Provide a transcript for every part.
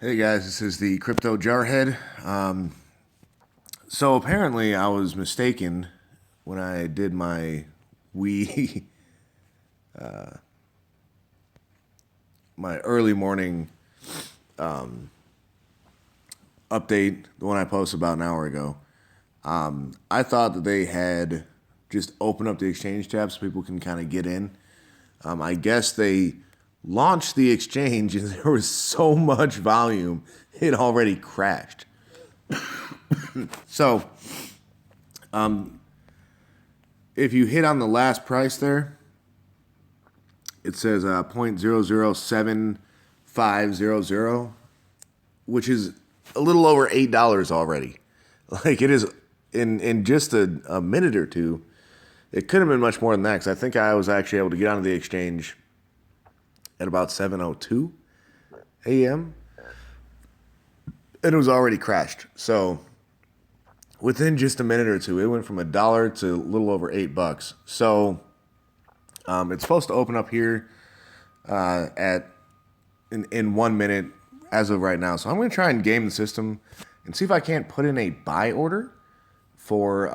Hey guys, this is the Crypto Jarhead. So apparently I was mistaken when I did my we my early morning update, the one I posted about an hour ago. I thought that they had just opened up the exchange tab so people can kind of get in. I guess they launched the exchange and there was so much volume it already crashed. So if you hit on the last price there, it says 0.007500, which is a little over $8 already. Like it is in just a minute or two. It could have been much more than that because I think I was actually able to get onto the exchange at about 7:02 a.m. and it was already crashed. So within just a minute or two, it went from $1 to a little over $8. So it's supposed to open up here at in 1 minute as of right now. So I'm going to try and game the system and see if I can't put in a buy order for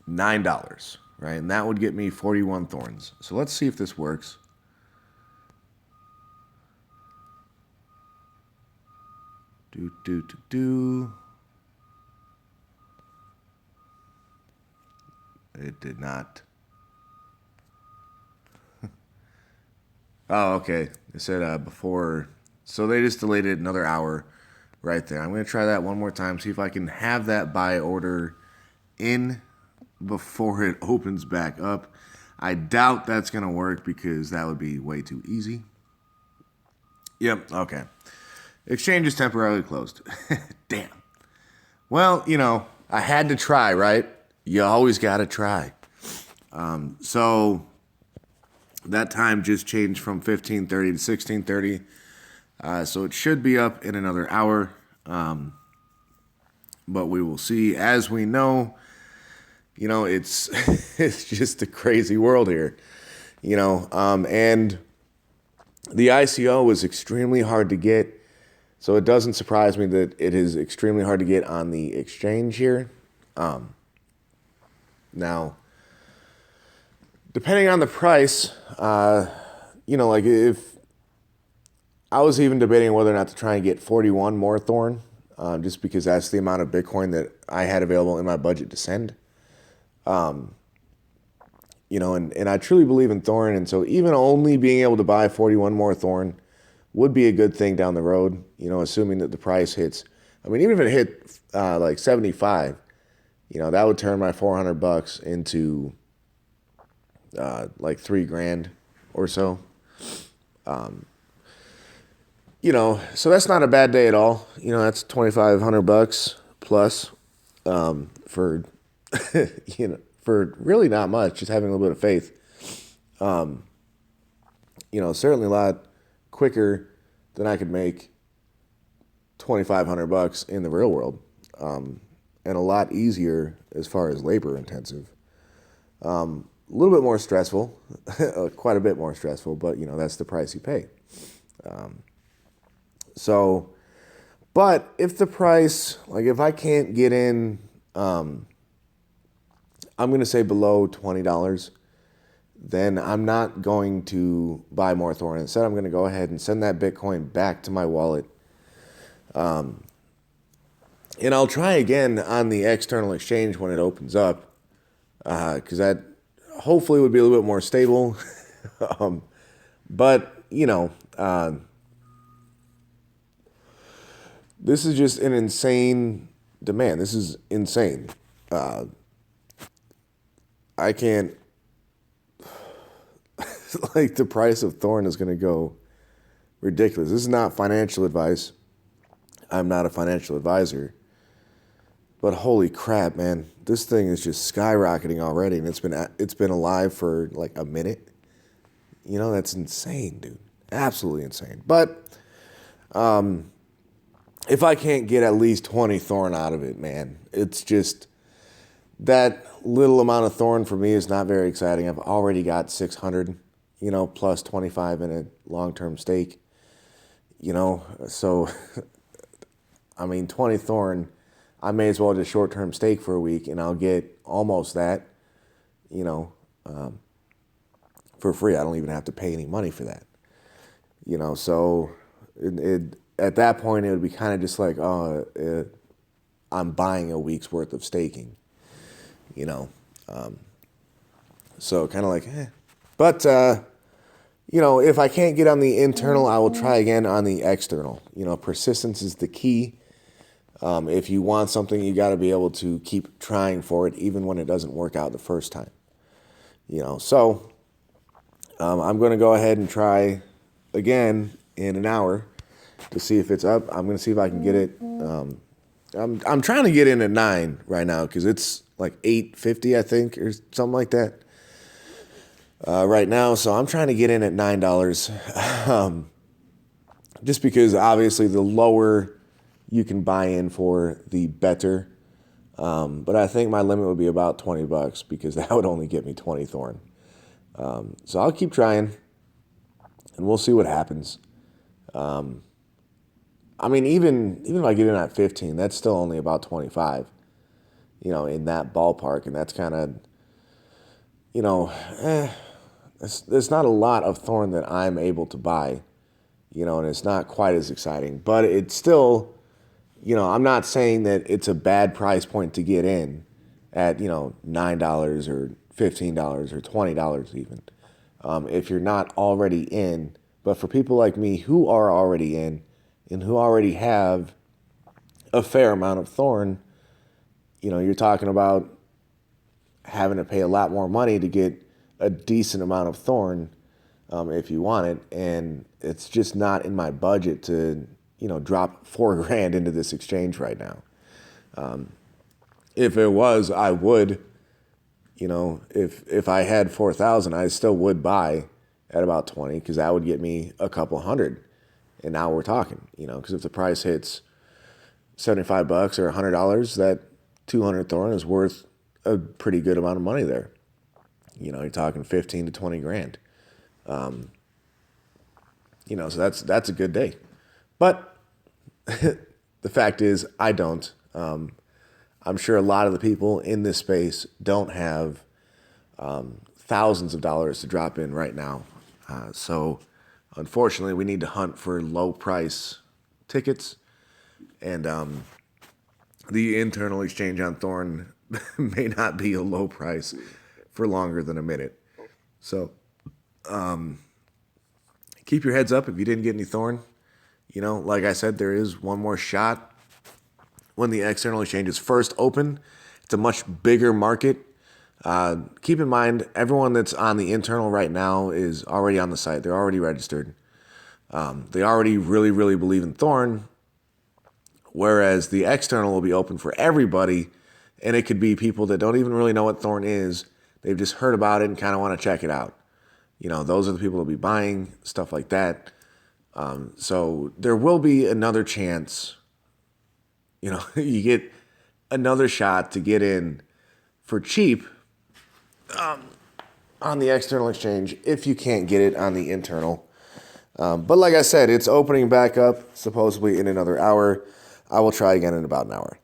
$9, right? And that would get me 41 thorns. So let's see if this works. Do. It did not. Oh, okay. It said before. So they just delayed it another hour right there. I'm going to try that one more time, see if I can have that buy order in before it opens back up. I doubt that's going to work because that would be way too easy. Yep, okay. Exchange is temporarily closed. Damn. Well, I had to try, right? You always got to try. So that time just changed from 15:30 to 16:30. So it should be up in another hour. But we will see. As we know, it's it's just a crazy world here. And the ICO was extremely hard to get. So it doesn't surprise me that it is extremely hard to get on the exchange here. Now, depending on the price, like if I was even debating whether or not to try and get 41 more Thorn, just because that's the amount of Bitcoin that I had available in my budget to send. And I truly believe in Thorn, and so even only being able to buy 41 more Thorn would be a good thing down the road, assuming that the price hits. I mean, even if it hit like 75, that would turn my $400 into like $3,000 or so. So that's not a bad day at all. That's $2,500 plus for for really not much, just having a little bit of faith. Certainly a lot quicker than I could make $2,500 in the real world, and a lot easier as far as labor intensive. A little bit more stressful, quite a bit more stressful, but that's the price you pay. But if the price, like if I can't get in, I'm going to say below $20, then I'm not going to buy more Thorn. Instead, I'm going to go ahead and send that Bitcoin back to my wallet. And I'll try again on the external exchange when it opens up, because that hopefully would be a little bit more stable. But, this is just an insane demand. This is insane. I can't, like the price of Thorn is going to go ridiculous. This is not financial advice. I'm not a financial advisor. But holy crap, man. This thing is just skyrocketing already, and it's been alive for like a minute. That's insane, dude. Absolutely insane. But if I can't get at least 20 Thorn out of it, man, it's just that little amount of Thorn for me is not very exciting. I've already got 600, plus 25 in a long-term stake. So, I mean, 20 Thorn, I may as well just short-term stake for a week and I'll get almost that, you know, for free. I don't even have to pay any money for that, so at that point, it would be kind of just like, I'm buying a week's worth of staking, you know. So kind of like, eh. But, if I can't get on the internal, I will try again on the external. Persistence is the key. If you want something, you got to be able to keep trying for it, even when it doesn't work out the first time. So I'm going to go ahead and try again in an hour to see if it's up. I'm going to see if I can get it. I'm trying to get in at 9 right now because it's like 8.50, I think, or something like that right now. So I'm trying to get in at $9, just because obviously the lower you can buy in for, the better. But I think my limit would be about $20 because that would only get me 20 Thorn. So I'll keep trying, and we'll see what happens. I mean, even if I get in at 15, that's still only about 25, in that ballpark. And that's kind of, there's not a lot of Thorn that I'm able to buy, and it's not quite as exciting. But it's still, I'm not saying that it's a bad price point to get in at, $9 or $15 or $20 even, if you're not already in. But for people like me who are already in and who already have a fair amount of Thorn, you're talking about having to pay a lot more money to get a decent amount of Thorn if you want it. And it's just not in my budget to, drop $4,000 into this exchange right now. If it was, I would, if I had 4,000, I still would buy at about 20 because that would get me a couple hundred. And now we're talking, because if the price hits $75 or $100, that 200 Thorn is worth a pretty good amount of money there. You're talking 15 to 20 grand. So that's a good day. But the fact is, I don't. I'm sure a lot of the people in this space don't have thousands of dollars to drop in right now. So unfortunately, we need to hunt for low price tickets. And the internal exchange on Thorn may not be a low price for longer than a minute. So keep your heads up if you didn't get any Thorn. Like I said, there is one more shot when the external exchange is first open. It's a much bigger market. Keep in mind, everyone that's on the internal right now is already on the site. They're already registered. They already really, really believe in Thorn, whereas the external will be open for everybody, and it could be people that don't even really know what Thorn is. They've just heard about it and kind of want to check it out. Those are the people that will be buying, stuff like that. So there will be another chance. You get another shot to get in for cheap on the external exchange if you can't get it on the internal. But like I said, it's opening back up supposedly in another hour. I will try again in about an hour.